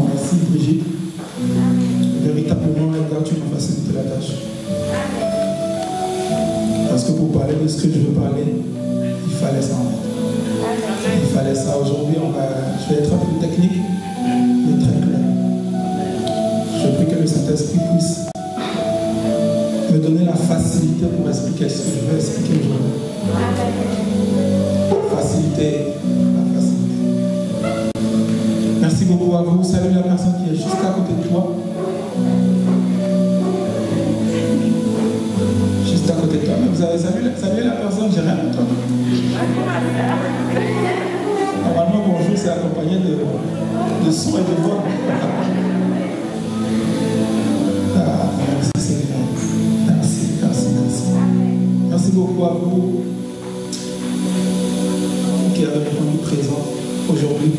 Merci Brigitte. Véritablement, Edgar, tu m'as facilité la tâche. Parce que pour parler de ce que je veux parler, il fallait ça. Il fallait ça. Aujourd'hui, je vais être un peu technique, mais très clair. Je prie que le Saint-Esprit puisse me donner la facilité pour expliquer ce que je veux expliquer aujourd'hui. La facilité. Merci beaucoup à vous. Salut la personne qui est juste à côté de toi. Juste à côté de toi. Mais vous avez salué la personne, j'ai rien entendu. Normalement, bonjour, c'est accompagné de son et de voix. Merci Seigneur. Merci. Merci beaucoup à vous qui avez répondu présent aujourd'hui.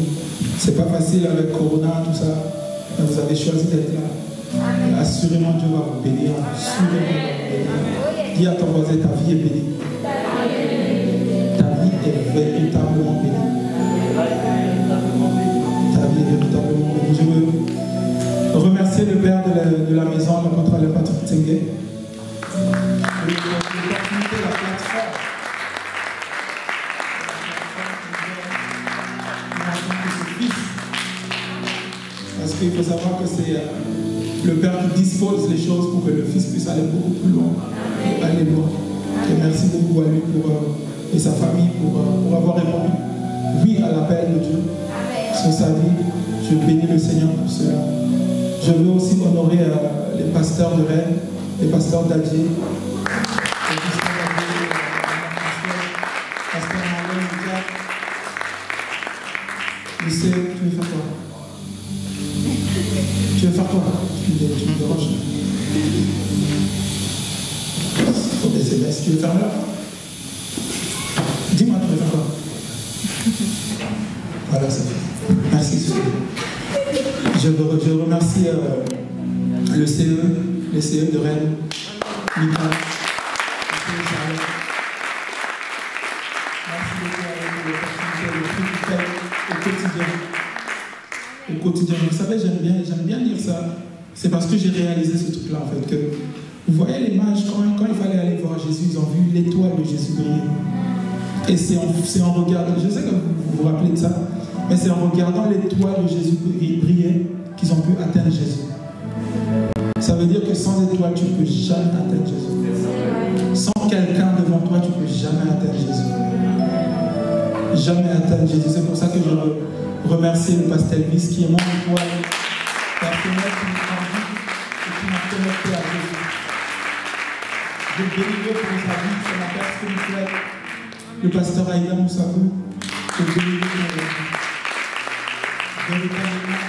C'est pas facile avec Corona, tout ça, mais vous avez choisi d'être là. Et assurément, Dieu va vous bénir. Dis à ton voisin, ta vie est bénie. Ta vie est véritablement bénie. Ta vie est véritablement bénie. Je veux remercier le père de la maison, l'apôtre Alain Patrick Tsengue. L'opportunité de la plateforme. Parce qu'il faut savoir que c'est le Père qui dispose les choses pour que le Fils puisse aller beaucoup plus loin et aller loin. Et merci beaucoup à lui et sa famille pour avoir répondu oui à l'appel de Dieu sur sa vie. Je bénis le Seigneur pour cela. Je veux aussi honorer les pasteurs de Rennes, les pasteurs d'Adier, pasteur Marlène, tu sais, tu veux faire quoi? Tu veux faire quoi? Tu me déranges. Pour des SMS, tu veux faire là? Dis-moi, tu veux faire quoi? Voilà, c'est fait. Merci, Seigneur. Je remercie le CE de Rennes, Mika, merci beaucoup à l'opportunité au quotidien. Vous savez, j'aime bien dire ça. C'est parce que j'ai réalisé ce truc-là, en fait, que vous voyez les mages, quand il fallait aller voir Jésus, ils ont vu l'étoile de Jésus briller. Et c'est en regardant, je sais que vous vous rappelez de ça, mais c'est en regardant l'étoile de Jésus briller qu'ils ont pu atteindre Jésus. Ça veut dire que sans étoile, tu ne peux jamais atteindre Jésus. Sans quelqu'un devant toi, tu ne peux jamais atteindre Jésus. Jamais atteindre Jésus. C'est pour ça que je remercie le pasteur Elvis qui est mon étoile personnelle qui m'a conduit et qui m'a connecté à Jésus. Je bénis Dieu pour sa vie, c'est ma père spirituelle. Le pasteur Aïda Moussabou, je bénis Dieu pour la vie. Véritablement,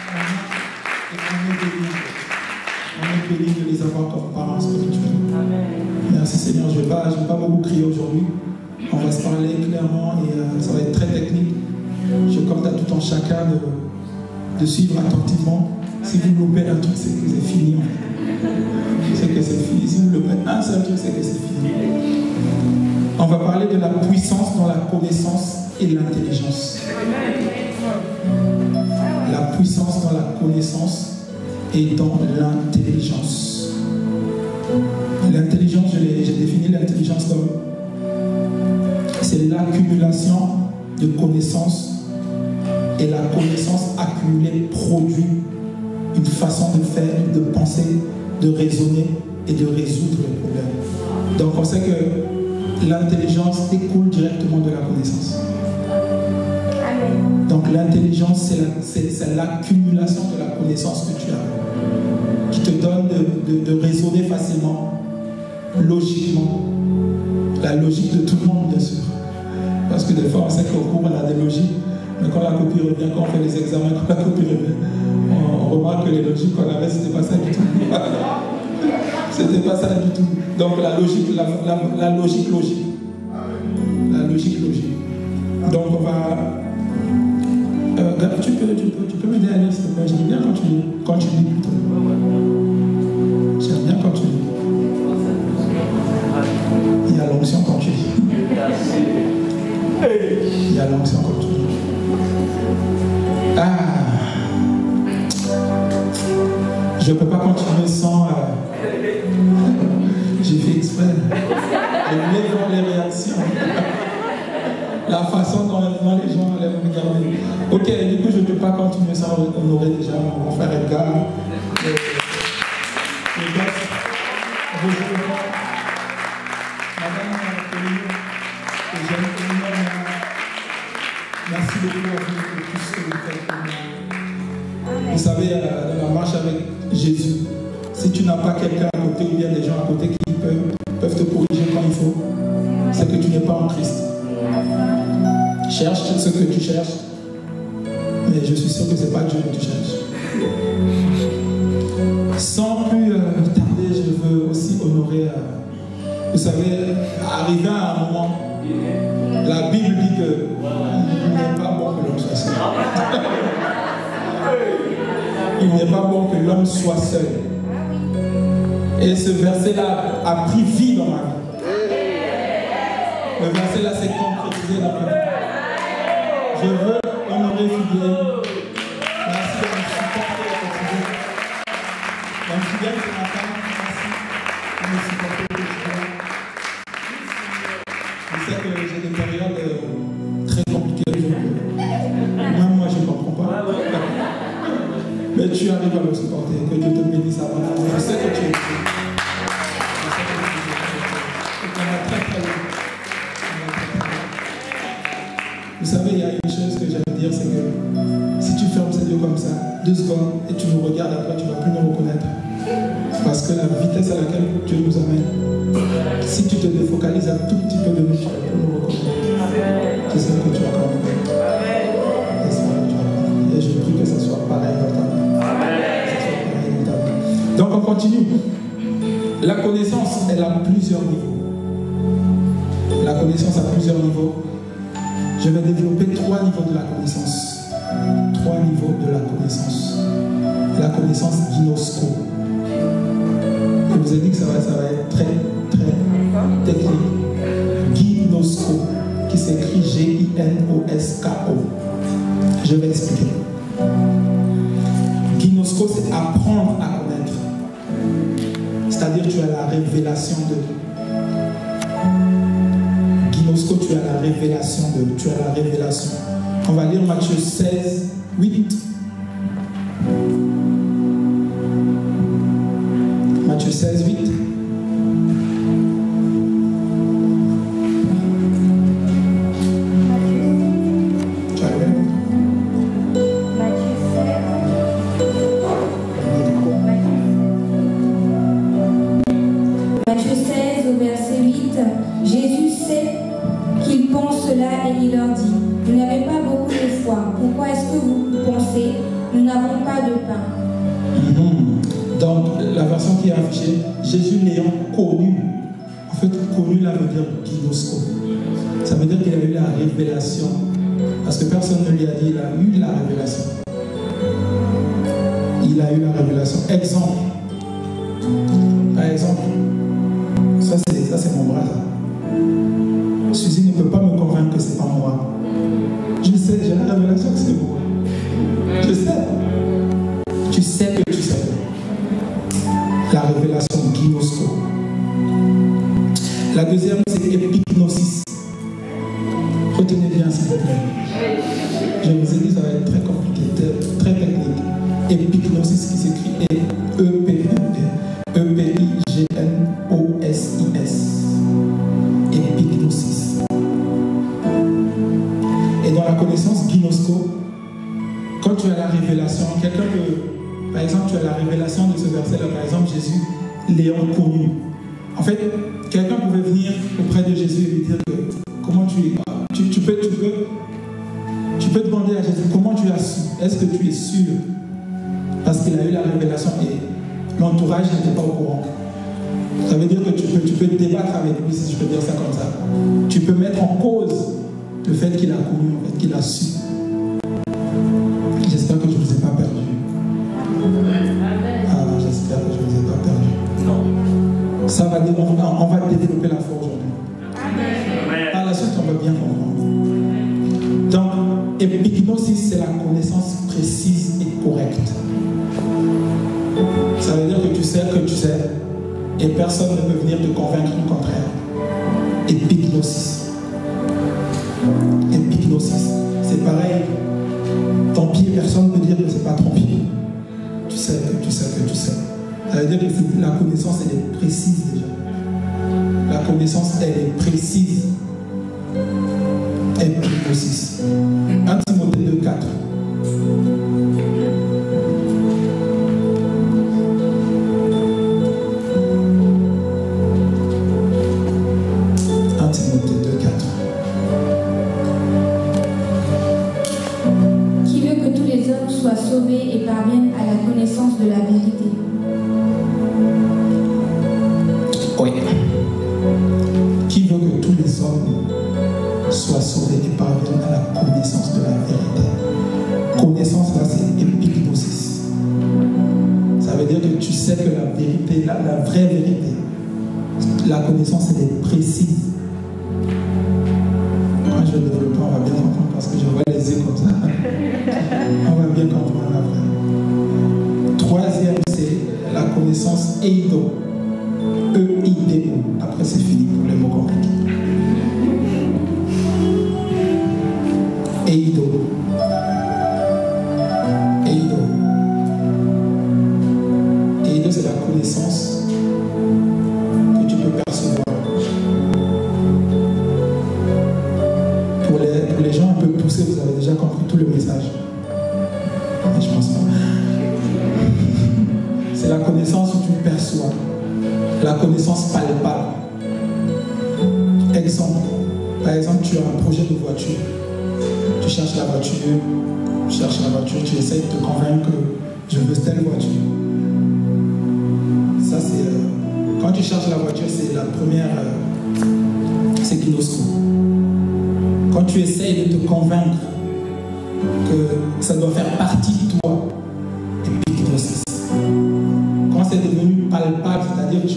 on est béni de les avoir comme parents spirituels. Merci Seigneur, je ne vais pas beaucoup crier aujourd'hui. On va se parler clairement et ça va être très technique. Je compte à tout en chacun de suivre attentivement. Si vous loupez un truc, c'est que c'est fini. C'est que c'est fini. Si vous loupez un seul truc, c'est que c'est fini. On va parler de la puissance dans la connaissance et l'intelligence. La puissance dans la connaissance et dans l'intelligence. L'intelligence, j'ai défini l'intelligence comme c'est l'accumulation de connaissances et la connaissance accumulée produit une façon de faire, de penser, de raisonner et de résoudre les problèmes. Donc on sait que l'intelligence découle directement de la connaissance. Donc l'intelligence, c'est l'accumulation de la connaissance que tu as, qui te donne de raisonner facilement, logiquement. La logique de tout le monde, bien sûr. Parce que des fois, on sait qu'au cours, on a des logiques, mais quand la copie revient, quand on fait les examens, quand la copie revient, on remarque que les logiques qu'on avait, c'était pas ça du tout. C'était pas ça du tout. Donc la logique logique. La logique logique. Donc on va... tu peux m'aider à lire, s'il te plaît. J'aime bien quand tu lis plutôt. J'aime bien quand tu lis. Il y a l'onction quand tu lis. Il y a l'onction quand tu lis. Je ne peux pas continuer sans... J'ai fait exprès. Je voulais voir les réactions. La façon dont les gens allaient me regarder. Ok, du coup, je ne peux pas continuer sans honorer déjà mon frère Edgar. Madame merci beaucoup à vous pour tout ce que vous faites pour moi. Vous savez, dans la marche avec Jésus, si tu n'as pas quelqu'un à côté ou bien des gens à côté qui peuvent te corriger quand il faut, c'est que tu n'es pas en Christ. Cherche ce que tu cherches, mais je suis sûr que ce n'est pas Dieu que tu cherches. Sans plus tarder, je veux aussi honorer, vous savez, arriver à un moment, la Bible dit que il n'est pas bon que l'homme soit seul. Il n'est pas bon que l'homme soit seul. Et ce verset-là a pris vie dans ma vie. Le verset-là s'est concrétisé dans ma vie. Je veux honorer Fidèle. Merci de me supporter au quotidien. Donc Fidèle, ce matin, merci de me supporter au quotidien. Je sais que j'ai des périodes très compliquées. Même moi, je ne comprends pas. Mais tu arrives à me supporter. Que Dieu te bénisse abondamment. Je sais que tu es ici. Je sais que tu es ici. Et qu'on va très très bien. Vous savez, il y a une chose que j'aime dire, c'est que si tu fermes ces yeux comme ça, 2 secondes, et tu nous regardes après, tu ne vas plus nous reconnaître. Parce que la vitesse à laquelle Dieu nous amène, si tu te défocalises un tout petit peu de nous, tu vas plus nous reconnaître. C'est ça que tu vas comprendre. Et je prie que ça soit pareil dans ta vie. Donc on continue. La connaissance, elle a plusieurs niveaux. La connaissance a plusieurs niveaux. Je vais développer 3 niveaux de la connaissance. 3 niveaux de la connaissance. La connaissance ginosko. Je vous ai dit que ça va être très, très technique. Ginosko, qui s'écrit G-I-N-O-S-K-O. Je vais expliquer. Ginosko, c'est apprendre à connaître. C'est-à-dire tu as la révélation de... Ginosko, tu as la révélation de... Tu as la révélation. On va lire Matthieu 16, 8. Matthieu 16, 8. Jésus l'ayant connu, en fait connu là veut dire ginosko. Ça veut dire qu'il a eu la révélation. Parce que personne ne lui a dit, il a eu la révélation. Il a eu la révélation. Exemple. Par exemple, ça c'est mon bras là. Suzy ne peut pas me convaincre que c'est pas moi. Je sais, j'ai la révélation que c'est moi. Je sais. Tu sais que tu sais. La révélation ginosko. La deuxième, c'est épignosis. Retenez bien, s'il vous plaît. Je vous ai dit, ça va être très compliqué, très technique. Épignosis qui s'écrit E-P-I-G-N-O-S-I-S. Épignosis. Et dans la connaissance ginosko, quand tu as la révélation, quelqu'un peut... Par exemple, tu as la révélation de ce verset-là, par exemple, Jésus l'ayant connu. En fait, quelqu'un pouvait venir auprès de Jésus et lui dire que comment tu es. Tu peux demander à Jésus comment tu as su. Est-ce que tu es sûr? Parce qu'il a eu la révélation et l'entourage n'était pas au courant. Ça veut dire que tu peux débattre avec lui, si je peux dire ça comme ça. Tu peux mettre en cause le fait qu'il a connu, le fait qu'il a su. J'espère que je ne vous ai pas perdu. J'espère que je ne vous ai pas perdu. Non. Ça va, on va développer la foi aujourd'hui. Par la suite, on va bien comprendre. Donc, épignosis, c'est la connaissance précise et correcte. sais, et personne ne peut venir te convaincre du contraire. Épignosis. Épignosis. C'est pareil. Ton pied, personne ne peut dire que ce n'est pas ton pied. Tu sais que tu sais que tu sais. Ça veut dire que la connaissance, elle est précise déjà. La connaissance, elle est précise. Épignosis. 1 Timothée 2, 4. Soient sauvés et parviennent à la connaissance de la vérité. Oui. Qui veut que tous les hommes soient sauvés et parviennent à la connaissance de la vérité? Connaissance, là, c'est épignosis. Ça veut dire que tu sais que la vérité, la vraie vérité, la connaissance, elle est précise. Quand je vais développer, on va bien comprendre parce que je vois les yeux comme ça. On va bien comprendre après. Troisième, c'est la connaissance eido. E-I-D-O. Après, c'est fini pour les mots compliqués. Eido. Eido. Eido, c'est la connaissance que tu peux percevoir. Pour les gens un peu poussés, vous avez déjà compris tout le message. Mais je pense pas. C'est la connaissance où tu perçois. La connaissance palpable. Exemple. Par exemple, tu as un projet de voiture. Tu cherches la voiture. Tu essaies de te convaincre que je veux telle voiture. Ça, c'est... quand tu cherches la voiture, c'est la première... c'est Kinosco. Quand tu essaies de te convaincre que ça doit faire partie de toi, épignosis. Quand c'est devenu palpable, c'est-à-dire que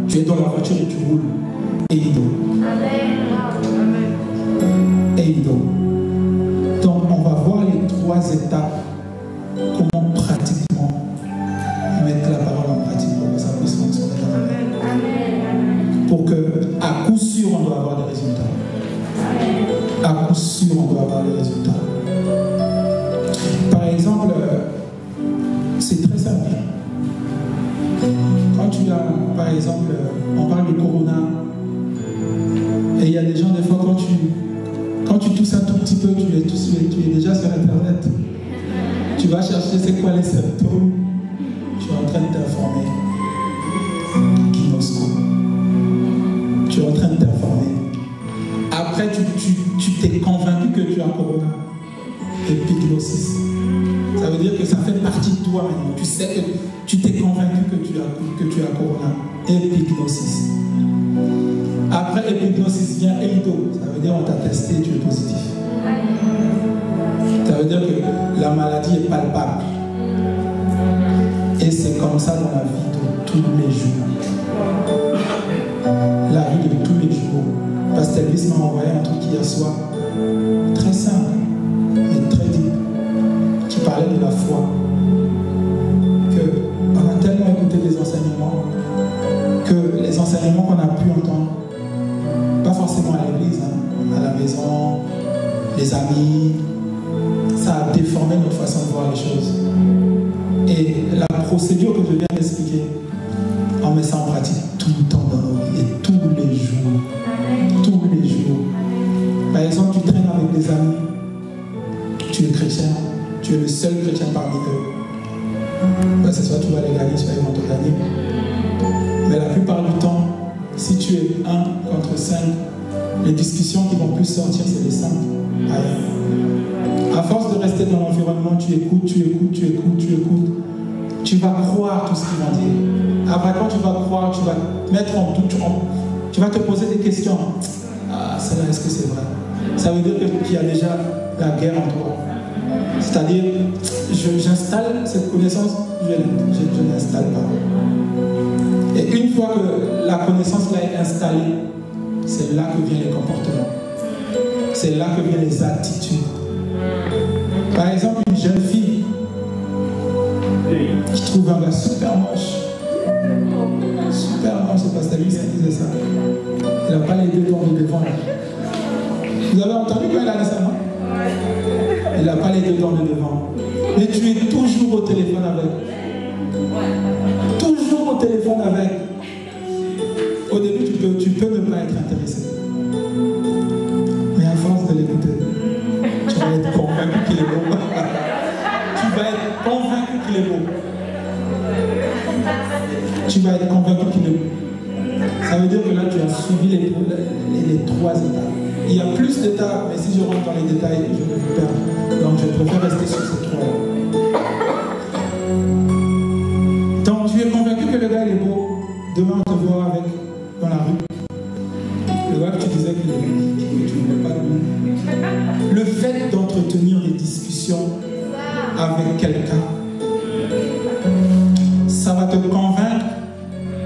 tu es dans la voiture et tu roules, eido. Eido. Donc on va voir les 3 étapes, comment pratiquement mettre la parole en pratique pour que ça puisse fonctionner dans la vie. Pour que, à coup sûr, on doit avoir des résultats. À coup sûr, on doit avoir des résultats. Par exemple, c'est très simple. Quand tu as, par exemple, on parle de corona, et il y a des gens, des fois, quand tu tousses un tout petit peu, tu es déjà sur Internet. Tu vas chercher c'est quoi les symptômes. Tu es en train de t'informer. Kinosco. Tu es en train de t'informer. Après, tu t'es convaincu que tu as corona. Épignosis. Ça veut dire que ça fait partie de toi maintenant. Tu sais que tu t'es convaincu que tu as corona. Épignosis. Après épignosis vient eido. Ça veut dire on t'a testé, tu es positif. Ça veut dire que la maladie est palpable. Et c'est comme ça dans la vie de tous les jours. La vie de tous les jours. Pasteur Elvis m'a envoyé un truc hier soir. Très simple, mais très deep. Qui parlait de la foi. On a tellement écouté des enseignements que les enseignements qu'on a pu entendre, pas forcément à l'église, à la maison, les amis, ça a déformé notre façon de voir les choses. Et la procédure que je viens d'expliquer, on met ça en pratique tout le temps dans nos vies, et tous les jours. Tous les jours. Par exemple, tu traînes avec des amis, tu es chrétien, tu es le seul chrétien parmi eux. Ben, c'est soit tu vas les gagner, soit ils vont te gagner. Mais la plupart du temps, si tu es 1 contre 5, les discussions qui vont plus sortir, c'est les 5. À force de rester dans l'environnement, tu écoutes, tu vas croire tout ce qu'ils vont dire. Après, quand tu vas croire, tu vas mettre en doute, tu vas te poser des questions. Ah, celle-là, est-ce que c'est vrai? Ça veut dire qu'il y a déjà la guerre en toi. C'est-à-dire, j'installe cette connaissance, je ne l'installe pas. Et une fois que la connaissance là est installée, c'est là que viennent les comportements. C'est là que viennent les attitudes. Par exemple, une jeune fille qui trouve un gars super moche. avec. Toujours au téléphone avec. Au début, tu peux ne pas être intéressé. Mais à force de l'écouter, tu vas être convaincu qu'il est beau. Tu vas être convaincu qu'il est beau. Tu vas être convaincu qu'il est beau. Ça veut dire que là, tu as suivi les 3 étapes. Il y a plus d'étapes, mais si je rentre dans les détails, je vais vous perdre. Donc, je préfère rester sur ces 3 là. Donc, tu es convaincu que le gars il est beau. Demain, on te voit avec dans la rue. Le gars que tu disais que tu ne voulais pas de lui. Le fait d'entretenir des discussions avec quelqu'un, ça va te convaincre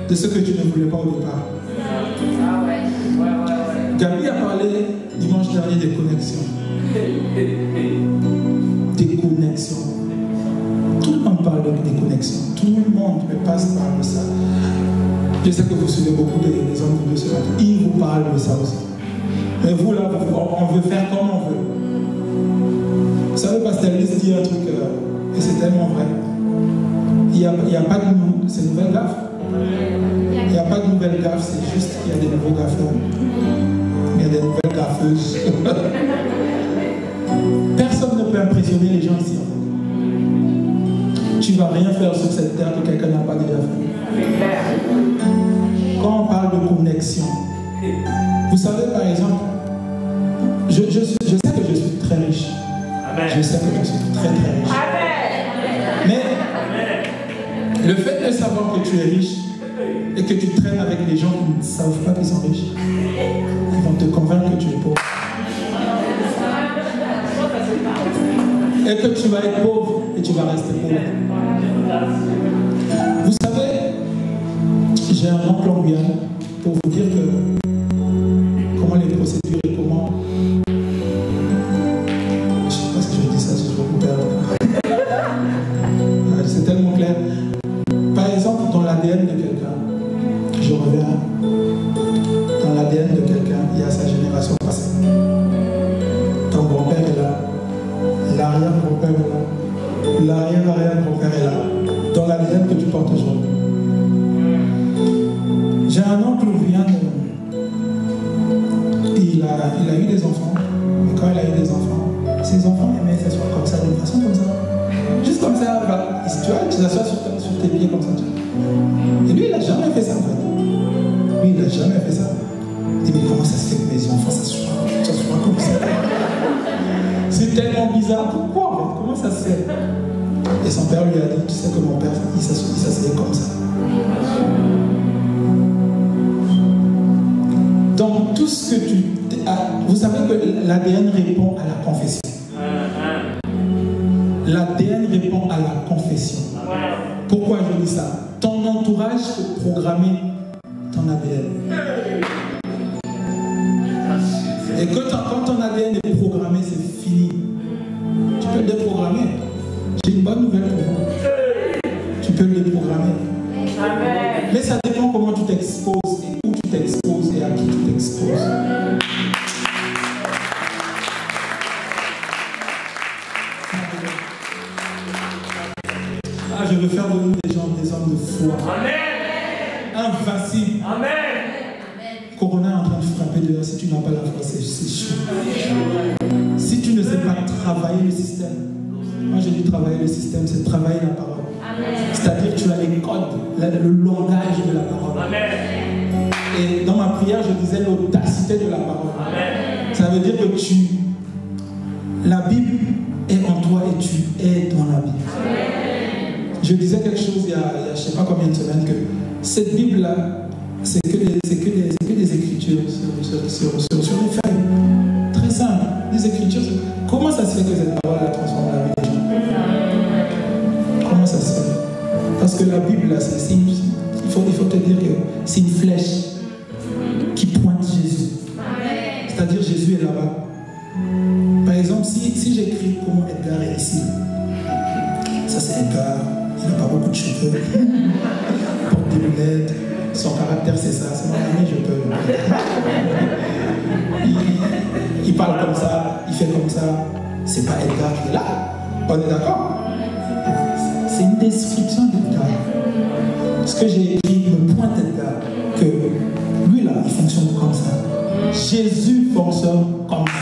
de ce que tu ne voulais pas au départ. Gabi a parlé dimanche dernier des connexions. Des connexions. Tout le monde parle des connexions. Tout le monde me passe par ça. Je sais que vous suivez beaucoup des hommes de Dieu ce matin. Ils vous parlent de ça aussi. Mais vous là, on veut faire comme on veut. Vous savez, Pasteur Lys dit un truc, et c'est tellement vrai. Il n'y a pas de c'est une nouvelle gaffe. Il n'y a pas de nouvelle gaffe, c'est juste qu'il y a des nouveaux gaffeurs. Il y a des nouvelles gaffeuses. Personne ne peut impressionner les gens ici. Tu ne vas rien faire sur cette terre que quelqu'un n'a pas déjà fait. Quand on parle de connexion, vous savez par exemple, je sais que je suis très riche. Je sais que je suis très très riche. Mais le fait de savoir que tu es riche et que tu traînes avec les gens qui ne savent pas qu'ils sont riches, ils vont te convaincre que tu es pauvre. Et que tu vas être pauvre et tu vas rester pauvre. Vous savez, j'ai un oncle en Guyane pour vous dire que comment les procédures et comment. Je ne sais pas si je dis ça, si je vais vous perdre. C'est tellement clair. Par exemple, dans l'ADN de quelqu'un, je reviens, dans l'ADN de quelqu'un, il y a sa génération passée. Ton grand-père est là, l'arrière-grand-père est là, l'arrière-arrière-grand-père est là, dans l'ADN que tu portes aujourd'hui. J'ai un oncle qui vient il a eu des enfants, mais quand il a eu des enfants, ses enfants aimaient s'asseoir comme ça, d'une façon comme ça. Juste comme ça, bah, tu vois, tu t'assois sur tes pieds comme ça. Et lui, il n'a jamais fait ça en fait. Lui, il n'a jamais fait ça. Il dit, mais comment ça se fait que mes enfants s'assoient comme ça? C'est tellement bizarre. Pourquoi en fait? Comment ça se fait? Et son père lui a dit, tu sais que mon père, il s'asseyait comme ça. Donc, tout ce que tu... Vous savez que l'ADN répond à la confession. L'ADN répond à la confession. Pourquoi je dis ça? Ton entourage peut programmer ton ADN. Et quand ton ADN est programmé, c'est fini. Tu peux le déprogrammer. J'ai une bonne nouvelle pour vous. Tu peux le déprogrammer. Mais ça dépend comment tu t'exposes et où tu t'exposes et à qui tu t'exposes. Je veux faire de nous des hommes de foi. Amen. Invincibles. Amen. Corona est en train de frapper dehors. Si tu n'as pas la foi, c'est chaud. Si tu ne sais pas travailler le système, moi j'ai dit travailler le système, c'est travailler la parole. C'est-à-dire que tu as les codes, le langage de la parole. Amen. Et dans ma prière, je disais l'audacité de la parole. Amen. Ça veut dire que la Bible est en toi et tu es dans la Bible. Amen. Je disais quelque chose il y a je ne sais pas combien de semaines que cette Bible-là, c'est que des écritures sur les feuilles. Très simple. Des écritures. Comment ça se fait que cette parole a transformé la vie des gens? Comment ça se fait? Parce que la Bible, là, il faut te dire que c'est une flèche qui pointe Jésus. C'est-à-dire Jésus est là-bas. Par exemple, si j'écris comment Edgar est ici, ça c'est Edgar. Il n'a pas beaucoup de cheveux, il porte des lunettes, son caractère c'est ça, c'est mon ami, je peux. Il parle comme ça, il fait comme ça, c'est pas Edgar qui est là, on est d'accord? C'est une description d'Edgar. Ce que j'ai écrit me pointe Edgar que lui là, il fonctionne comme ça. Jésus fonctionne comme ça.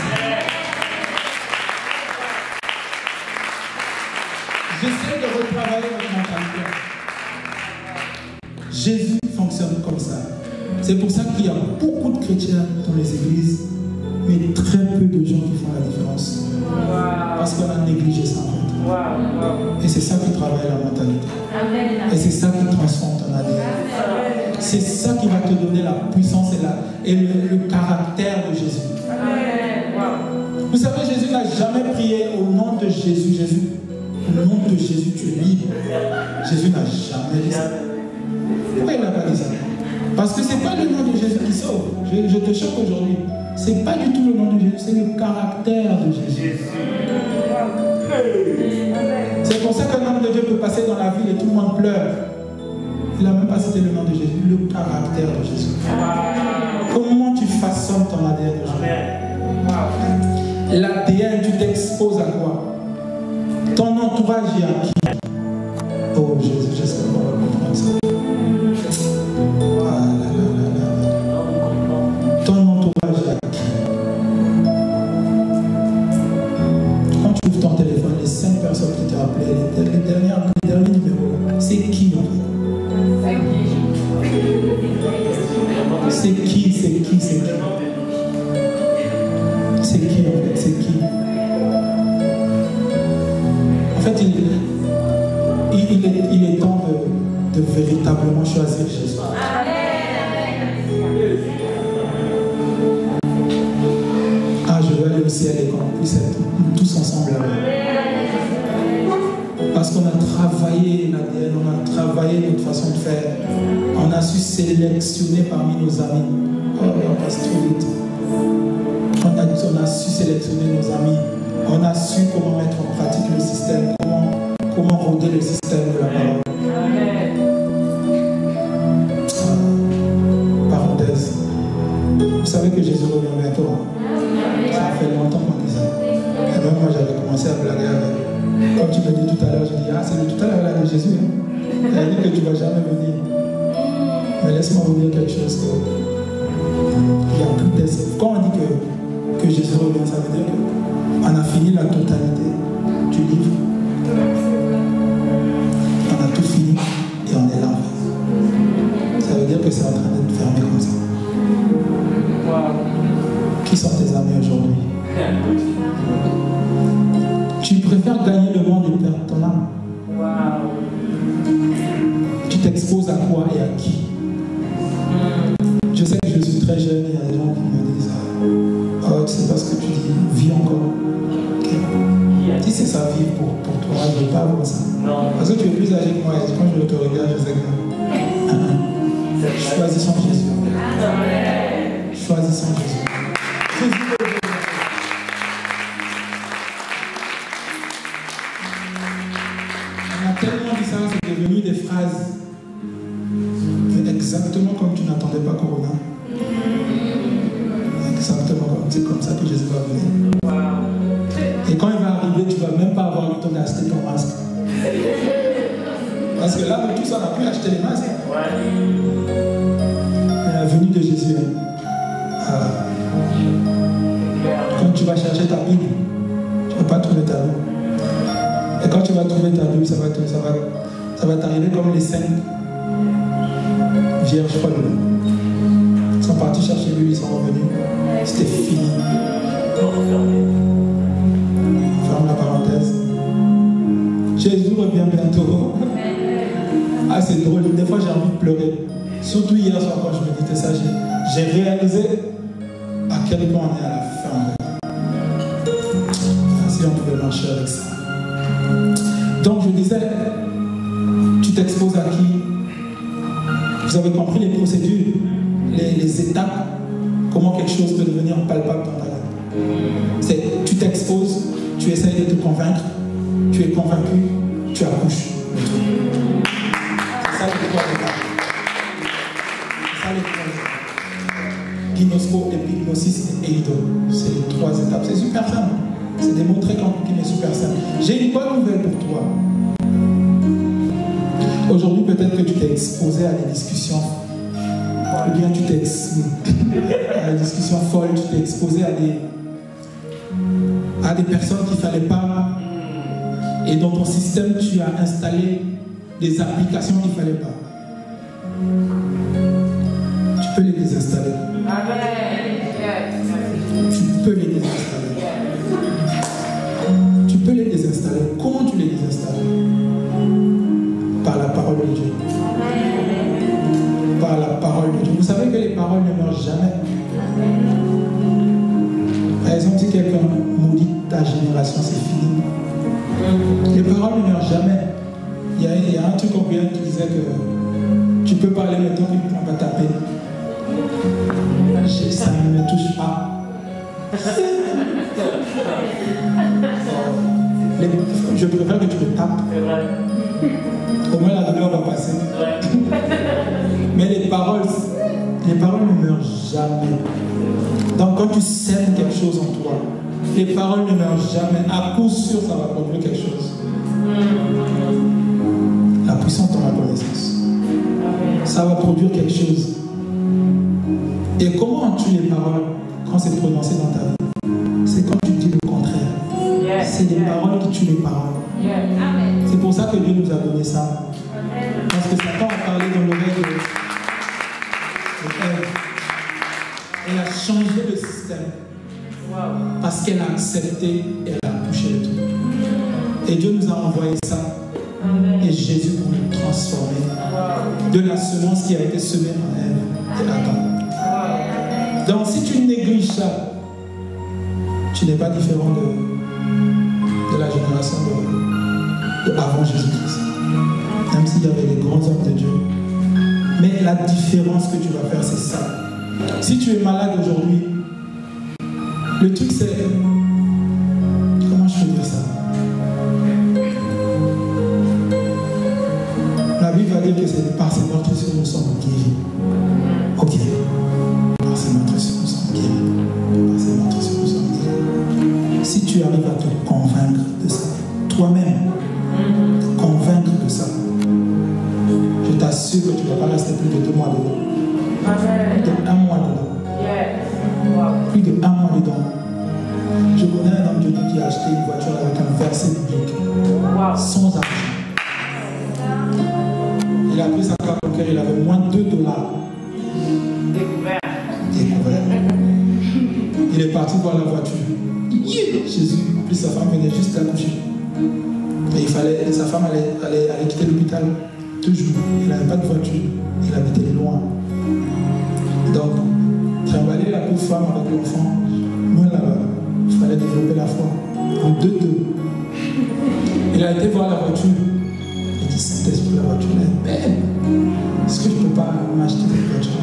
J'essaie de retravailler votre mentalité. Jésus fonctionne comme ça. C'est pour ça qu'il y a beaucoup de chrétiens dans les églises, mais très peu de gens qui font la différence. Parce qu'on a négligé ça en fait. Et c'est ça qui travaille la mentalité. Et c'est ça qui transforme ton ADN. C'est ça qui va te donner la puissance et le caractère de Jésus. Vous savez, Jésus n'a jamais prié au nom de Jésus. Au nom de Jésus, tu es libre. Jésus n'a jamais dit ça. Pourquoi il n'a pas dit ça? Parce que ce n'est pas le nom de Jésus qui sauve. Je te choque aujourd'hui. Ce n'est pas du tout le nom de Jésus, c'est le caractère de Jésus. C'est pour ça qu'un homme de Dieu peut passer dans la ville et tout le monde pleure. Il n'a même pas cité le nom de Jésus, le caractère de Jésus. Comment tu façonnes ton ADN aujourd'hui? L'ADN, tu t'exposes à quoi? Ton entourage y a qui? Oh Jésus, j'espère qu'on va comprendre ça. Ton entourage y a qui? Quand tu ouvres ton téléphone, les 5 personnes qui t'ont appelé, les derniers numéros, c'est qui en fait? C'est qui? C'est qui? C'est qui? C'est qui en fait? C'est qui? En fait, il est temps de véritablement choisir Jésus. Ah, je veux aller au ciel et qu'on puisse être tous ensemble là-bas. Parce qu'on a travaillé l'ADN, on a travaillé notre façon de faire. On a su sélectionner parmi nos amis. Oh, on passe trop vite. On a su sélectionner nos amis. On a su comment mettre en pratique le système, comment rôder le système de la parole. Parenthèse. Vous savez que Jésus revient bientôt. Ça fait longtemps qu'on dit ça. Et même moi j'avais commencé à blaguer avec. Comme tu me dis tout à l'heure, je dis, ah c'est de tout à l'heure là de Jésus. Il a dit que tu ne vas jamais venir. Mais laisse-moi vous dire quelque chose. Il y a plus d'espoir. Quand on dit que Jésus revient, ça veut dire qu'on a fini la totalité du livre. On a tout fini et on est là. Ça veut dire que c'est en train d'être fermé comme ça. Qui sont tes amis aujourd'hui? Tu préfères gagner le monde et perdre ton âme? Tu t'exposes à quoi et à qui? Je sais que je suis très jeune et il y a des gens qui me disent oh, tu sais pas ce que tu dis, vis encore. Okay. Si c'est ça, vivre pour toi, je ne veux pas voir ça. Non. Parce que tu es plus âgé que moi et quand je te regarde, je sais que choisissons Jésus. Choisissons Jésus. On a tellement dit ça, c'est devenu des phrases. Exactement comme tu n'attendais pas Corona. Exactement c'est comme ça que Jésus va venir. Et quand il va arriver, tu ne vas même pas avoir le temps d'acheter ton masque. Parce que là, nous tous, on n'a plus acheté les masques. La venue de Jésus. Quand tu vas chercher ta Bible, tu ne vas pas trouver ta Bible. Et quand tu vas trouver ta Bible, ça va t'arriver comme les 5 vierges folles. Ils sont partis chercher lui, ils sont revenus. C'était fini. Ferme la parenthèse. Jésus revient bientôt. Ah, c'est drôle. Des fois, j'ai envie de pleurer. Surtout hier soir, quand je méditais ça, j'ai réalisé à quel point on est à la fin. Si on pouvait marcher avec ça. Donc, je disais, tu t'exposes à qui? Vous avez compris les procédures, les étapes, comment quelque chose peut devenir palpable dans ta vie. Tu t'exposes, tu essayes de te convaincre, tu es convaincu, tu accouches. C'est ça les 3 étapes. C'est ça les 3 étapes. Ginosko, épignosis et eido. C'est les 3 étapes. C'est super simple. C'est des mots très compliqués mais super simples. J'ai une bonne nouvelle pour toi. t'es exposé à des discussions, ou bien tu t'es exposé à des discussions folles, tu t'es exposé à des personnes qu'il ne fallait pas, et dans ton système tu as installé des applications qu'il ne fallait pas. Tu peux les désinstaller. Tu peux les désinstaller. Tu peux les désinstaller. Comment tu les désinstalles? Par la parole de Dieu. Par la parole de Dieu. Vous savez que les paroles ne meurent jamais. Par exemple, si quelqu'un maudit ta génération, c'est fini. Les paroles ne meurent jamais. Il y a un truc en Guyane qui disait que tu peux parler maintenant qu'il ne prend pas ta peine. Ça ne me touche pas. Je préfère que tu me tapes. Au moins la douleur va passer. Mais les paroles ne meurent jamais. Donc quand tu sèmes quelque chose en toi, les paroles ne meurent jamais. À coup sûr, ça va produire quelque chose. La puissance dans la connaissance. Ça va produire quelque chose. Et comment on tue les paroles quand c'est prononcé dans ta vie? C'est quand tu dis le contraire. C'est les paroles qui tuent les paroles. C'est pour ça que Dieu nous a donné ça. Parce que Satan a parlé dans l'oreille de Ève. Elle a changé le système. Parce qu'elle a accepté et elle a touché le tout. Et Dieu nous a envoyé ça. Et Jésus pour nous transformer de la semence qui a été semée en Ève et Adam. Donc si tu négliges ça, tu n'es pas différent de la génération avant Jésus-Christ. Même s'il y avait les grands hommes de Dieu. Mais la différence que tu vas faire, c'est ça. Si tu es malade aujourd'hui, le truc c'est... Comment je peux dire ça? La Bible va dire que c'est par ses meurtrissures nous sommes guéris. Ok. Par ses meurtrissures nous sommes guéris. Par ses meurtrissures nous sommes guéris. Si tu arrives à te convaincre de ça, toi-même, te convaincre de ça, je t'assure que tu ne vas pas rester plus de 2 mois dedans. Plus de 1 mois dedans. Plus de 1 mois dedans. Je connais un homme de Dieu qui a acheté une voiture avec un verset biblique. Sans argent. Il a pris sa carte bancaire, il avait moins de $2. Découvert. Il est parti voir la voiture. Jésus, en plus sa femme venait juste d'accoucher. Et sa femme allait quitter l'hôpital toujours. Il n'avait pas de voiture, il habitait loin. Donc, trimballer la pauvre femme avec l'enfant, loin là-bas, il fallait développer la foi. En 2-2. Il a été voir la voiture. Il dit, Saint-Esprit, la voiture est belle. Est-ce que je ne peux pas m'acheter cette voiture?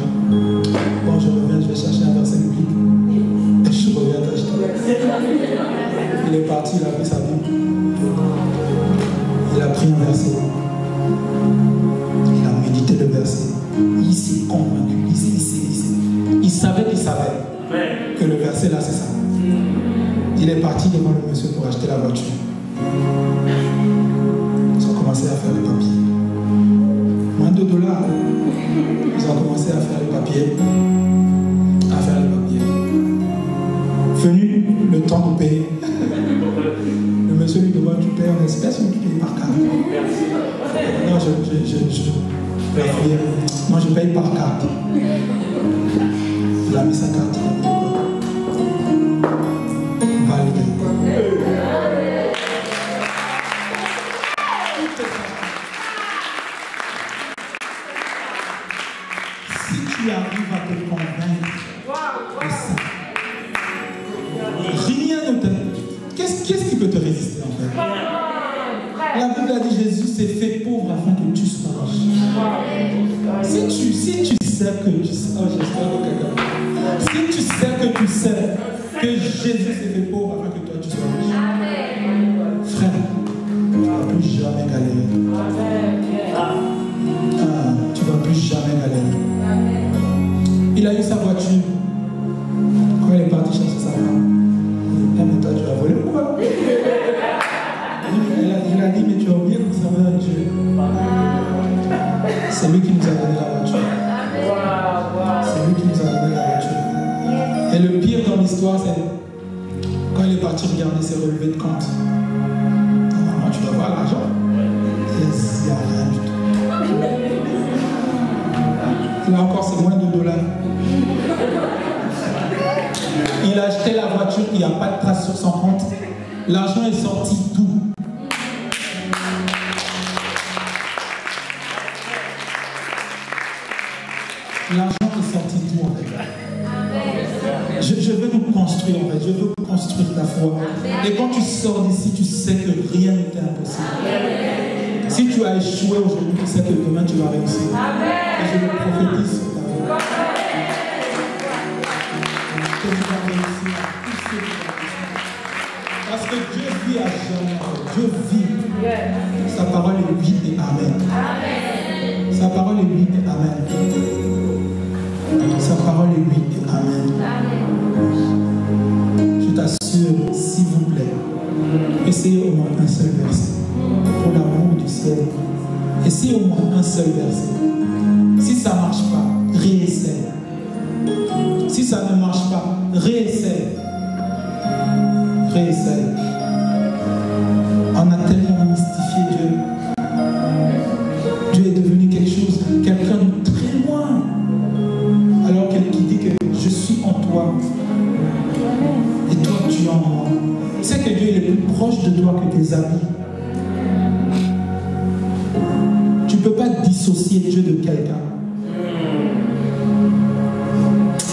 Bon, je reviens, je vais chercher un verset biblique. Et je reviens t'acheter. Il est parti, il a pris sa Bible. Il a pris un verset. Il a médité le verset. Il s'est convaincu. Il savait que le verset là, c'est ça. Il est parti devant le monsieur pour acheter la voiture. Ils ont commencé à faire les papiers. Moins de $2. Ils ont commencé à faire les papiers. Venu le temps de payer. Le monsieur lui demande, tu payes en espèces ou tu payes par carte? Non, non, je paye par carte. Il a mis sa carte. Validé. Si tu arrives à te convaincre de ça, rien ne te... Qu'est-ce qui peut te résister en fait? La Bible a dit Jésus s'est fait pauvre afin que tu sois riche. Si tu sais que tu sais, si tu sais que tu sais que Jésus s'est fait pauvre afin que toi tu sois riche, frère, tu ne vas plus jamais galérer. Tu ne vas plus jamais galérer. Il a eu sa voiture. Quand il est parti chercher sa femme, mais toi tu as volé ou quoi? Il a dit, mais tu as oublié que vous savez un Dieu. C'est lui qui nous a donné la voiture. C'est lui qui nous a donné la voiture. Et le pire dans l'histoire, c'est quand il est parti regarder ses relevés de compte. Normalement, tu dois voir l'argent. Yes, il n'y a rien du tout. Là encore, c'est moins de $. Il a acheté la voiture, il n'y a pas de trace sur son compte. L'argent est sorti tout. L'argent est sorti tout en fait. Je veux nous construire en fait. Je veux construire ta foi. Et quand tu sors d'ici, tu sais que rien n'est impossible. Si tu as échoué aujourd'hui, tu sais que demain tu vas réussir. Et je le prophétise sur ta vie. Que tu vas réussir à tout ce que tu vas réussir. Parce que Dieu vit à jamais. Dieu vit. Sa parole est oui et amen. Sa parole est oui et amen. Sa parole est oui et amen. Je t'assure, s'il vous plaît, essayez au moins un seul verset. Pour l'amour du ciel. Essayez au moins un seul verset. Si ça ne marche pas, réessaye. Si ça ne marche pas, réessaye. Réessaye. On a tellement mystifié Dieu. Dieu est devenu quelque chose, quelqu'un de très loin. Alors qui dit que je suis en toi et toi tu es en moi. Tu sais que Dieu est le plus proche de toi que tes amis. Tu ne peux pas dissocier Dieu de quelqu'un.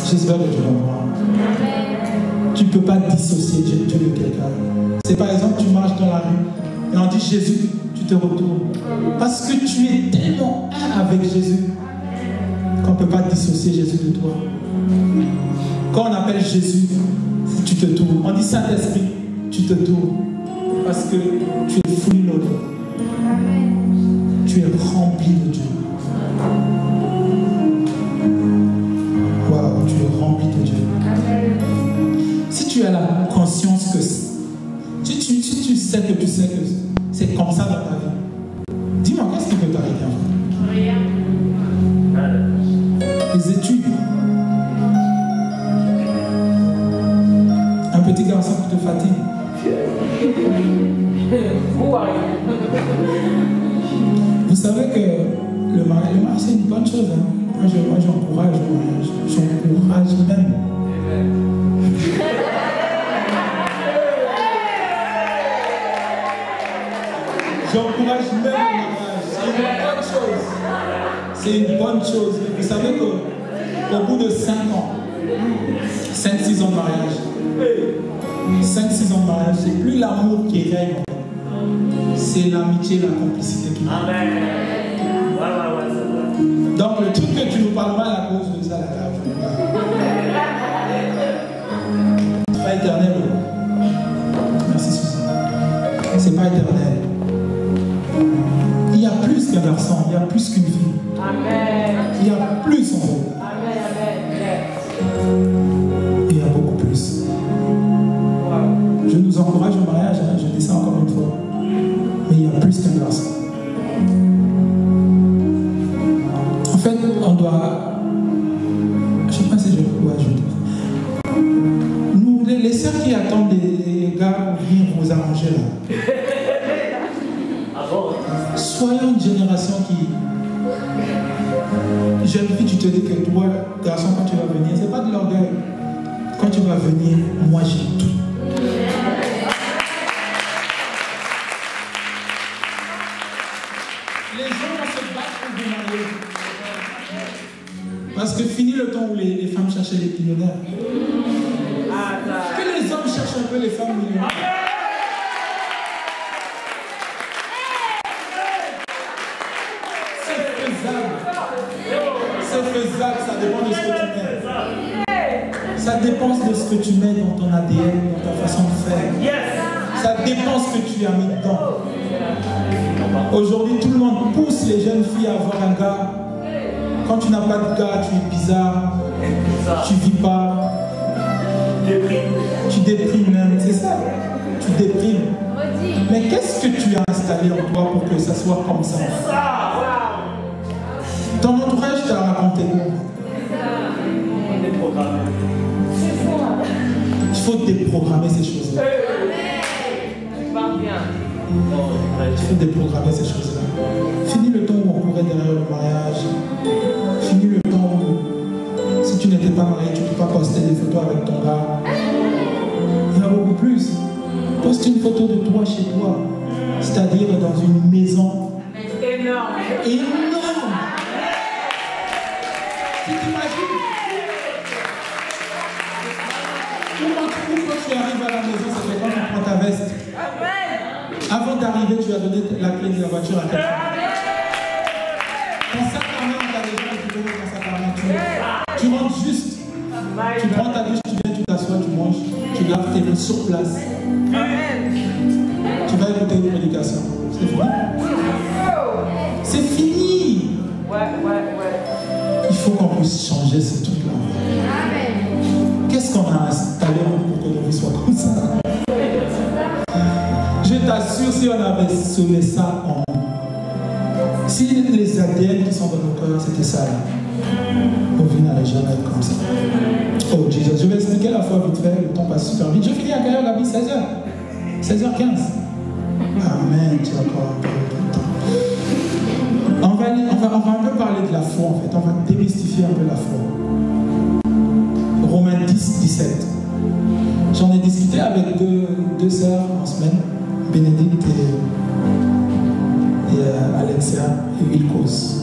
J'espère que tu vas voir. Tu ne peux pas dissocier Dieu de quelqu'un. C'est par exemple, tu marches dans la rue et on dit Jésus, tu te retournes. Parce que tu es tellement un avec Jésus qu'on ne peut pas dissocier Jésus de toi. Quand on appelle Jésus, tu te tournes. On dit Saint-Esprit, tu te tournes. Parce que tu es full of Dieu. Tu es rempli de Dieu. Waouh, tu es rempli de Dieu. Si tu as la conscience que si tu sais que c'est comme ça dans ta vie, dis-moi, qu'est-ce qui peut t'arriver en fait? Rien. Les études. Un petit garçon qui te fatigue. Vous savez que le mariage c'est une bonne chose. Hein? Moi j'encourage le mariage. J'encourage même. J'encourage même le mariage. C'est une bonne chose. C'est une bonne chose. Vous savez qu'au bout de 5 ans, 5-6 ans de mariage, 5-6 ans de mariage, c'est plus l'amour qui règne, c'est l'amitié, la complicité qui règne. Donc le truc que tu nous parles mal à cause de ça, c'est pas éternel. Merci Suzy. C'est pas éternel. Il y a plus qu'un garçon, il y a plus qu'une fille. Amen. Il y a plus en fait. Il y a beaucoup plus. Je nous encourage au mariage, hein, je dis ça encore une fois. Mais il y a plus qu'un garçon. En fait, on doit... Je ne sais pas si je peux ajouter. Nous, les sœurs qui attendent les gars pour venir vous arranger là. Soyons une génération qui... Jeune fille, tu te dis que toi, garçon, quand tu vas venir, c'est pas de l'orgueil. Quand tu vas venir, moi j'ai tout. Les gens vont se battre pour vous marier. Parce que fini le temps où les femmes cherchaient les millionnaires. Que les hommes cherchent un peu les femmes millionnaires. C'est faisable, ça dépend de ce que tu mets. Ça dépend de ce que tu mets dans ton ADN, dans ta façon de faire. Ça dépend de ce que tu as mis dedans. Aujourd'hui, tout le monde pousse les jeunes filles à avoir un gars. Quand tu n'as pas de gars, tu es bizarre. Tu vis pas. Tu déprimes même, c'est ça. Tu déprimes. Mais qu'est-ce que tu as installé en toi pour que ça soit comme ça? faut déprogrammer ces choses-là. Fini le temps où on courait derrière le mariage. Fini le temps où, si tu n'étais pas marié, tu ne peux pas poster des photos avec ton gars. Il y a beaucoup plus. Poste une photo de toi chez toi, c'est-à-dire dans une maison énorme. Énorme. Tu t'imagines? Quand tu arrives à la maison, ça fait quand tu prends ta veste. Avant d'arriver, tu as donné la clé de la voiture à quelqu'un. Ton sac à main, tu as déjà récupéré ton sac à main. Tu rentres juste. Tu prends ta douche, tu viens, tu t'assois, tu manges, tu laves tes mains sur place. Tu vas écouter une prédication. C'est fini. C'est fini. Il faut qu'on puisse changer ce truc-là. Qu'est-ce qu'on a installé pour que nos vies soient comme ça? Je t'assure, si on avait semé ça en nous, si les ADN qui sont dans nos cœurs, c'était ça là, nos vies n'allaient jamais être comme ça. Oh Jésus, je vais expliquer la foi vite fait, le temps passe super vite. Je finis à quelle heure, Gabi? 16h 16h15. Amen, tu as encore un peu de temps. On va un peu parler de la foi en fait, on va démystifier un peu la foi. Romains 10, 17. J'en ai discuté avec deux sœurs en semaine, Bénédicte et Alexia et Wilkos.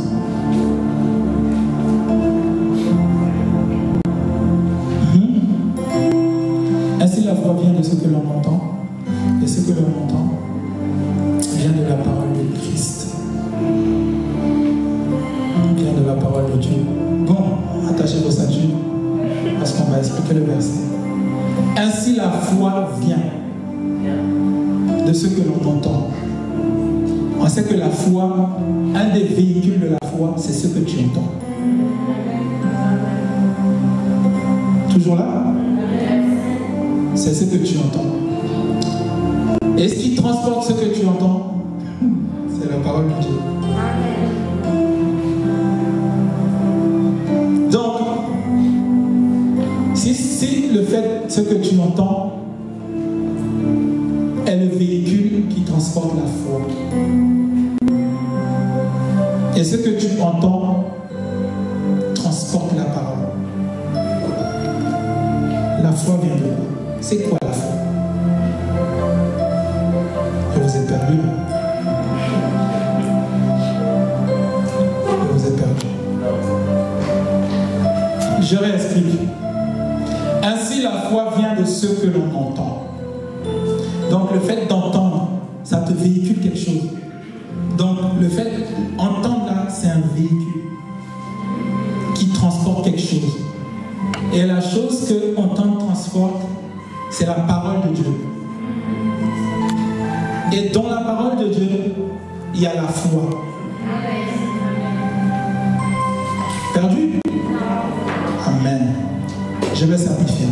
Ainsi la foi vient de ce que l'on entend, et ce que l'on entend vient de la parole de Christ. Vient de la parole de Dieu. Bon, attachez vos ceintures, parce qu'on va expliquer le verset. Ainsi la foi vient de ce que l'on entend. On sait que la foi, un des véhicules de la foi, c'est ce que tu entends. Toujours là? C'est ce que tu entends. Et ce qui transporte ce que tu entends, c'est la parole de Dieu. Donc, si le fait, ce que tu entends, est le véhicule qui transporte la foi, et ce que tu entends transporte la parole, la foi vient de quoi? C'est quoi la foi? Je vous ai perdu. Je vous ai perdu. Je réexplique. Ainsi, la foi vient de ce que l'on entend. Donc, le fait d'entendre, ça te véhicule quelque chose. Donc, le fait d'entendre là, c'est un véhicule qui transporte quelque chose. Et la chose que entendre transporte, c'est la parole de Dieu. Et dans la parole de Dieu, il y a la foi. Perdu? Amen. Je vais simplifier.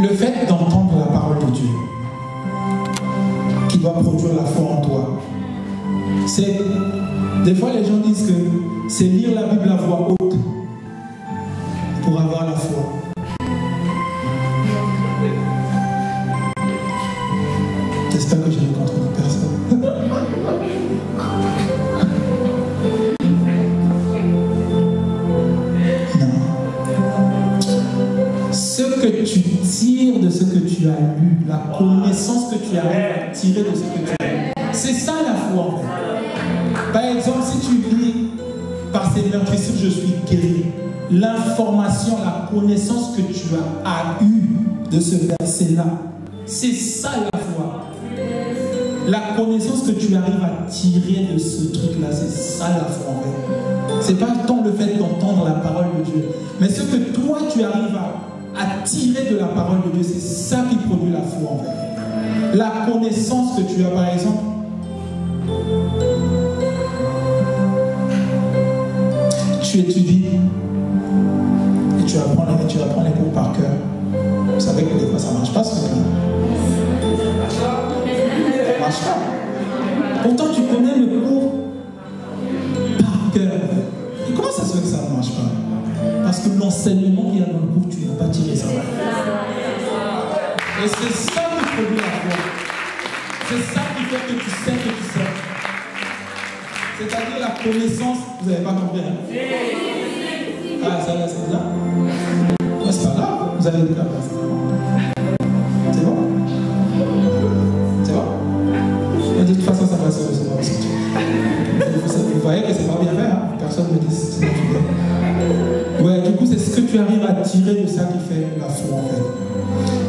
Le fait d'entendre la parole de Dieu, qui doit produire la foi en toi, c'est... Des fois, les gens disent que c'est lire la Bible à voix haute pour avoir la foi. J'espère que je n'ai contredit personne. Non. Ce que tu tires de ce que tu as lu, la connaissance que tu arrives à tirer de ce que tu as lu, c'est ça la foi en fait. Par exemple, si tu lis par ces meurtrissures, je suis guéri. L'information, la connaissance que tu as eue de ce verset-là, c'est ça la foi. La connaissance que tu arrives à tirer de ce truc-là, c'est ça la foi en fait. C'est pas tant le fait d'entendre la parole de Dieu, mais ce que toi tu arrives à tirer de la parole de Dieu, c'est ça qui produit la foi en fait. La connaissance que tu as, par exemple, tu étudies et tu apprends les cours par cœur. Vous savez que des fois ça ne marche pas ce truc-là. Ça ne marche pas. Pourtant tu connais le cours par cœur. Et comment ça se fait que ça ne marche pas? Parce que l'enseignement qu'il y a dans le cours, tu n'as pas tiré ça. Et c'est ça qui produit la foi. C'est ça qui fait que tu sais que tu sais. C'est-à-dire la connaissance, vous n'avez pas compris. Hein? Ah, ça là, c'est bien. Ouais, c'est pas grave, vous avez le cas. C'est bon? C'est bon? De toute façon, ça va se recevoir aussi. Vous voyez que c'est pas bien fait, hein? Personne ne me dit c'est bien. Ouais, du coup, c'est ce que tu arrives à tirer de ça qui fait la foi, en fait.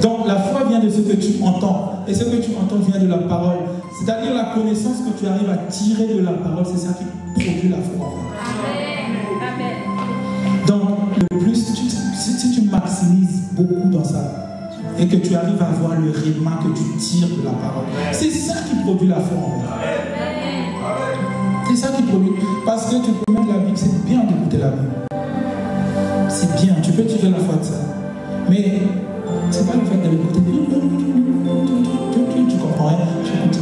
Donc, la foi vient de ce que tu entends. Et ce que tu entends vient de la parole. C'est-à-dire la connaissance que tu arrives à tirer de la parole, c'est ça qui produit la foi, en fait. Amen. Donc, le plus, si tu maximises beaucoup dans ça, et que tu arrives à voir le réma que tu tires de la parole, c'est ça qui produit la foi, en fait. C'est ça qui produit. Parce que tu peux mettre la Bible, c'est bien d'écouter la Bible. C'est bien, tu peux tirer la foi de ça. Mais c'est pas le fait d'écouter. Tu comprends rien, tu écoutes.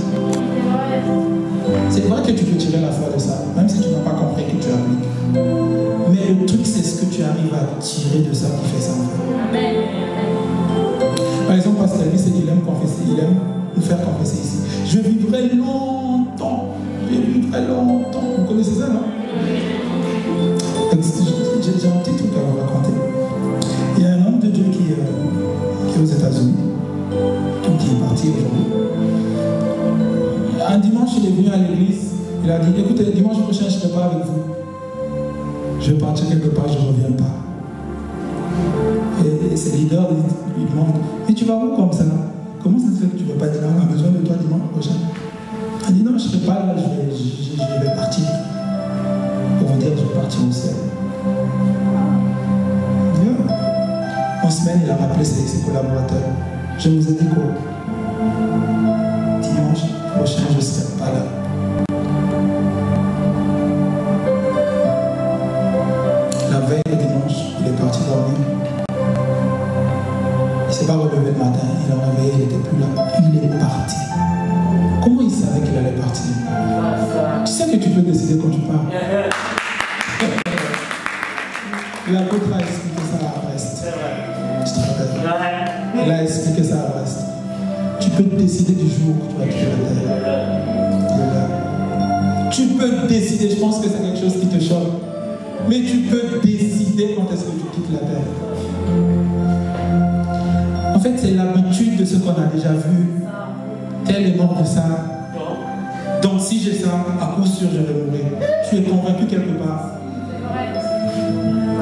C'est vrai que tu peux tirer la foi de ça, même si tu n'as pas compris que tu appliques. Mais le truc, c'est ce que tu arrives à tirer de ça qui fait ça. Amen. Par exemple, Pasteur Elvis, il aime confesser, il aime nous faire confesser ici. Je vivrai longtemps. Je vivrai longtemps. Vous connaissez ça, non? J'ai un petit truc à vous raconter. Il y a un homme de Dieu qui est aux États-Unis, qui est parti aujourd'hui. Un dimanche, il est venu à l'église. Il a dit, écoutez, dimanche prochain, je ne serai pas avec vous. Je vais partir quelque part, je ne reviens pas. Et ses leaders lui demandent, mais tu vas où comme ça? Comment ça se fait que tu ne vas pas dire, on a besoin de toi dimanche prochain? Il dit, non, je ne serai pas là, je vais partir. Pour vous dire, je vais partir au ciel. En semaine, il a rappelé ses collaborateurs. Je vous ai dit quoi? Dimanche prochain, je ne serai pas là. La veille de dimanche, il est parti dormir. Il ne s'est pas relevé le matin. Il a réveillé, il n'était plus là. Il est parti. Comment il savait qu'il allait partir? Tu sais que tu peux décider quand tu pars. L'apôtre a expliqué ça à Brest. Tu te rappelles? Il a expliqué ça à Brest. Tu peux décider du jour où tu vas quitter la terre. Tu peux décider, je pense que c'est quelque chose qui te choque, mais tu peux décider quand est-ce que tu quittes la terre. En fait, c'est l'habitude de ce qu'on a déjà vu. Tel est mort de ça. Donc si j'ai ça, à coup sûr, je vais mourir. Tu es convaincu quelque part.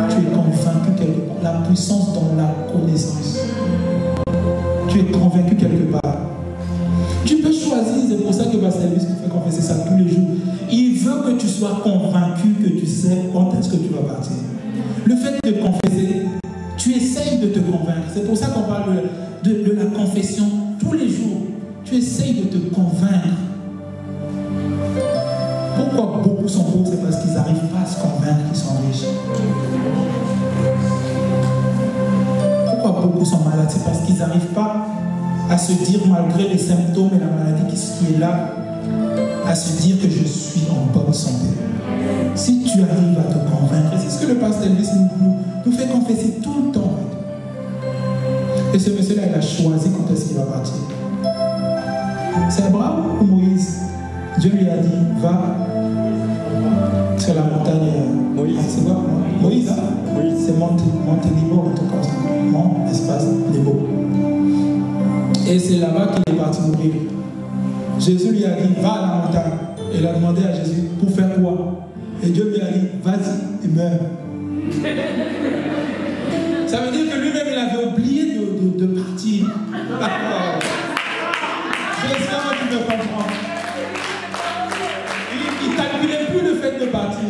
Tu es convaincu quelque part. La puissance dans la connaissance. Tu es convaincu quelque part. Tu peux choisir, c'est pour ça que Pasteur Elvis nous fait confesser ça tous les jours. Il veut que tu sois convaincu que tu sais quand est-ce que tu vas partir. Le fait de confesser, tu essayes de te convaincre. C'est pour ça qu'on parle de la confession tous les jours. Tu essayes de te convaincre. Pourquoi beaucoup sont pauvres? C'est parce qu'ils n'arrivent pas à se convaincre qu'ils sont riches. Pourquoi beaucoup sont malades? C'est parce qu'ils n'arrivent pas à se dire, malgré les symptômes et la maladie qui est là, à se dire que je suis en bonne santé. Si tu arrives à te convaincre, c'est ce que le pasteur Elvis nous fait confesser tout le temps. Et ce monsieur-là, il a choisi quand est-ce qu'il va partir. C'est Abraham ou Moïse? Dieu lui a dit, va sur la montagne. Moïse. C'est quoi? Moïse, hein? Oui. C'est Monte Libo, un truc comme ça. Mont, espace, Libo. Et c'est là-bas qu'il est parti mourir. Jésus lui a dit, va à la montagne. Et il a demandé à Jésus, pour faire quoi? Et Dieu lui a dit, vas-y, et meurs. Ça veut dire que lui-même, il avait oublié de partir. J'espère que tu me comprends. Il ne calculait plus le fait de partir.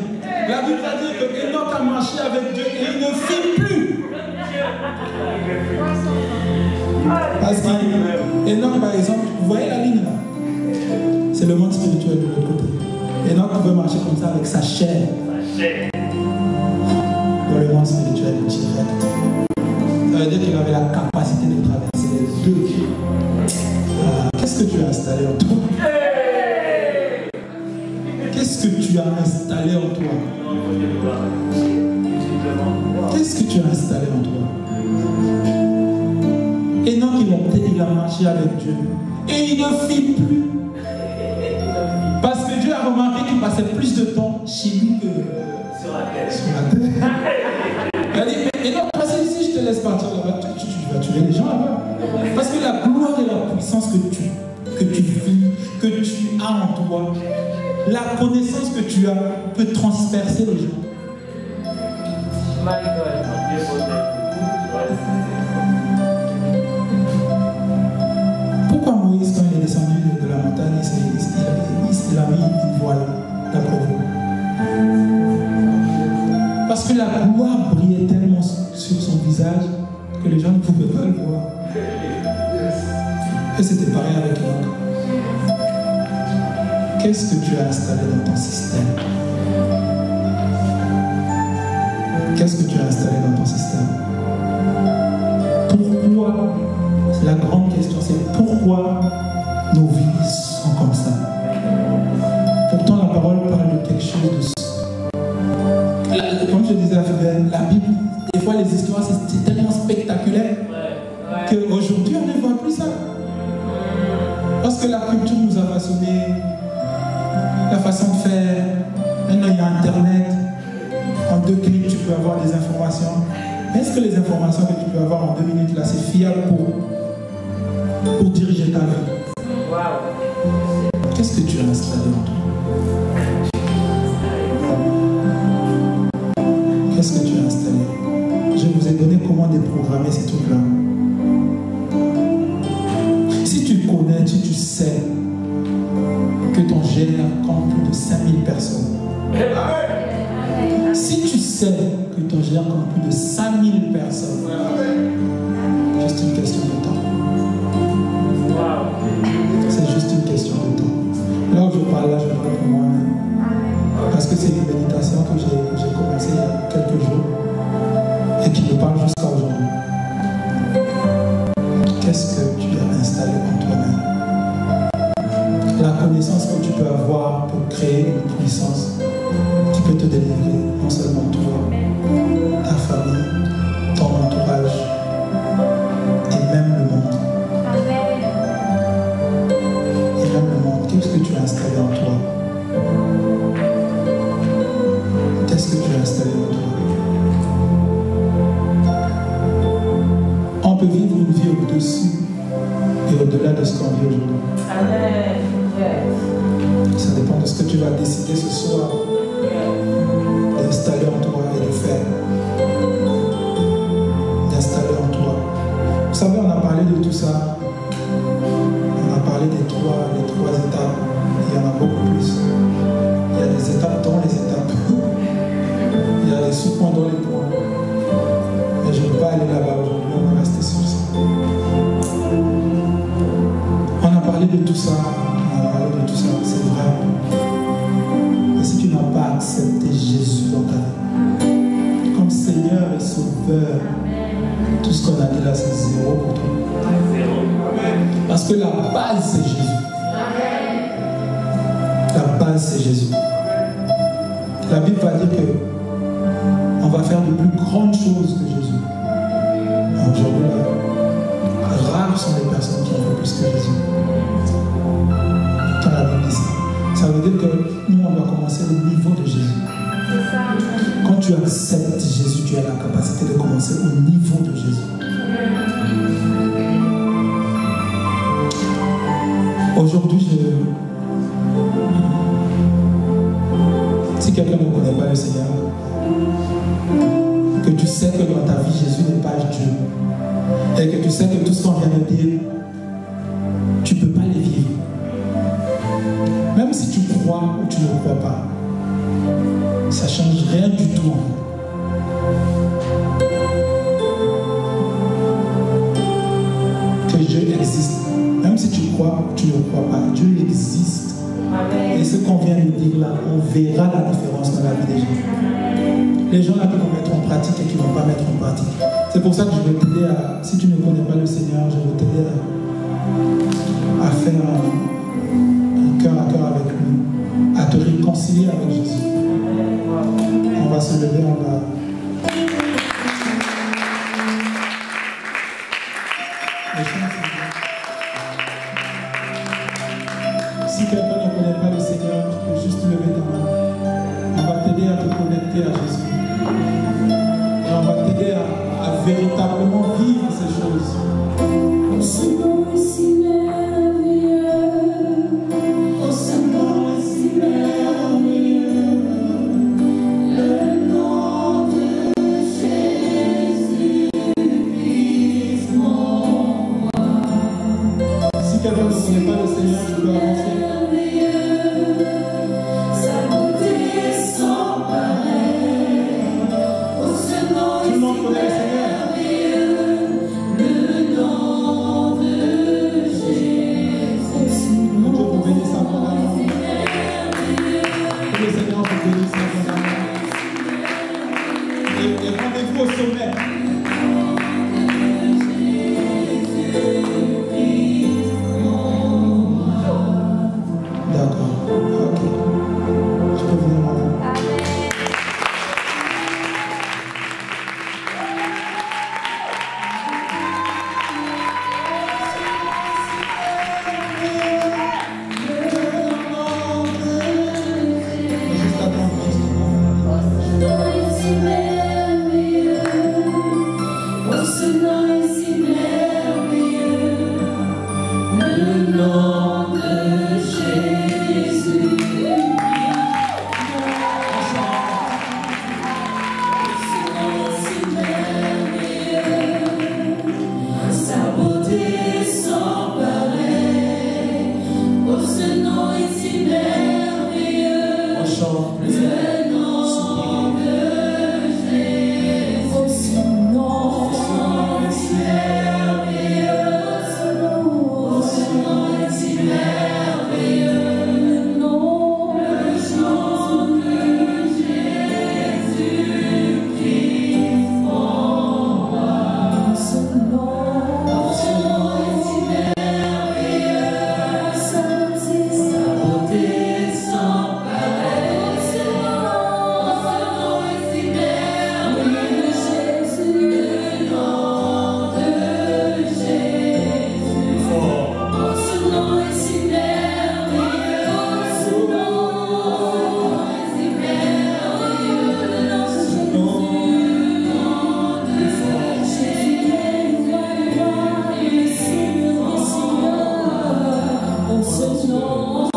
La Bible va dire que Enoch a marché avec Dieu et il ne fit plus. Parce qu'Enoch, par exemple, vous voyez la ligne là? C'est le monde spirituel de l'autre côté. Enoch pouvait marcher comme ça avec sa chair. Dans le monde spirituel direct. Ça veut dire qu'il avait la capacité de traverser les deux. Qu'est-ce que tu as installé en toi? Qu'est-ce que tu as installé en toi? Qu'est-ce que tu as installé en toi? Enoch, il a marché avec Dieu. Et il ne fit plus. Parce que Dieu a remarqué qu'il passait plus de temps chez lui que sur la terre. Il a dit, mais non, parce que si je te laisse partir là-bas, tu vas tuer les gens là-bas. Parce que la gloire et la puissance que tu vis, que tu as en toi, la connaissance que tu as peut transpercer les gens. Pourquoi Moïse, quand il est descendu de la montagne, il a mis une voile d'après vous? Parce que la gloire brillait tellement sur son visage que les gens ne pouvaient pas le voir. Et c'était pareil avec Enoch. Qu'est-ce que tu as installé dans ton système? Qu'est-ce que tu as installé dans ton système? Pourquoi? C'est la grande question, c'est pourquoi nos vies sont comme ça? Pourtant la parole parle de quelque chose de... Comme je disais à Fidèle, la Bible, des fois les histoires c'est tellement spectaculaire qu'aujourd'hui on ne voit plus ça. Parce que la culture nous a façonné, la façon de faire. Maintenant il y a Internet, en 2 clics tu peux avoir des informations. Mais est-ce que les informations que tu peux avoir en 2 minutes là, c'est fiable pour diriger ta vie? Qu'est-ce que tu as installé en toi? Qu'est-ce que tu as installé? Je vous ai donné comment déprogrammer ces trucs-là. Si tu connais, si tu sais que ton gère compte plus de 5000 personnes, si tu sais que ton gère compte plus de 5000 personnes, juste une question de temps. C'est juste une question de temps. Là où je parle, là, je parle pour moi-même. Parce que c'est une méditation que j'ai commencé il y a quelques jours et qui me parle jusqu'à aujourd'hui. Qu'est-ce que tu as installé en toi-même? La connaissance que tu peux avoir peut créer une puissance qui peut te délivrer, non seulement toi, ta famille, ton entourage et même le monde. Et même le monde. Qu'est-ce que tu as installé en toi? Qu'est-ce que tu as installé en toi? On peut vivre une vie au-dessus et au-delà de ce qu'on vit aujourd'hui. Ça dépend de ce que tu vas décider ce soir d'installer en toi et de faire. D'installer en toi. Vous savez, on a parlé de tout ça. On a parlé des trois étapes. Il y en a beaucoup plus. Il y a des étapes dans les étapes. Il y a des sous-points dans les points. Mais je ne veux pas aller là-bas aujourd'hui, on va rester sur ça. On a parlé de tout ça, c'est vrai. Mais si tu n'as pas accepté Jésus dans ta vie, comme Seigneur et Sauveur, tout ce qu'on a dit là, c'est zéro pour toi. Parce que la base, c'est Jésus. La base, c'est Jésus. La Bible va dire que on va faire de plus grandes choses que Jésus. Aujourd'hui, rares sont les personnes qui en font plus que Jésus. Quand la Bible dit ça, ça veut dire que nous, on doit commencer au niveau de Jésus. Quand tu acceptes Jésus, tu as la capacité de commencer au niveau de Jésus. Aujourd'hui, si quelqu'un ne connaît pas le Seigneur, que tu sais que dans ta vie, Jésus n'est pas Dieu, et que tu sais que tout ce qu'on vient de dire, tu ne peux pas les vivre. Même si tu crois ou tu ne crois pas, ça ne change rien du tout. Que Dieu existe. Même si tu crois ou tu ne crois pas, Dieu existe. Amen. Et ce qu'on vient de dire là, on verra la différence dans la vie des gens. Les gens là qui vont mettre en pratique et qui ne vont pas mettre en pratique. C'est pour ça que je vais t'aider à, si tu ne connais pas le Seigneur, je vais t'aider à faire un cœur à cœur avec lui, à te réconcilier avec Jésus. On va se lever, on va... Les chants, Oh,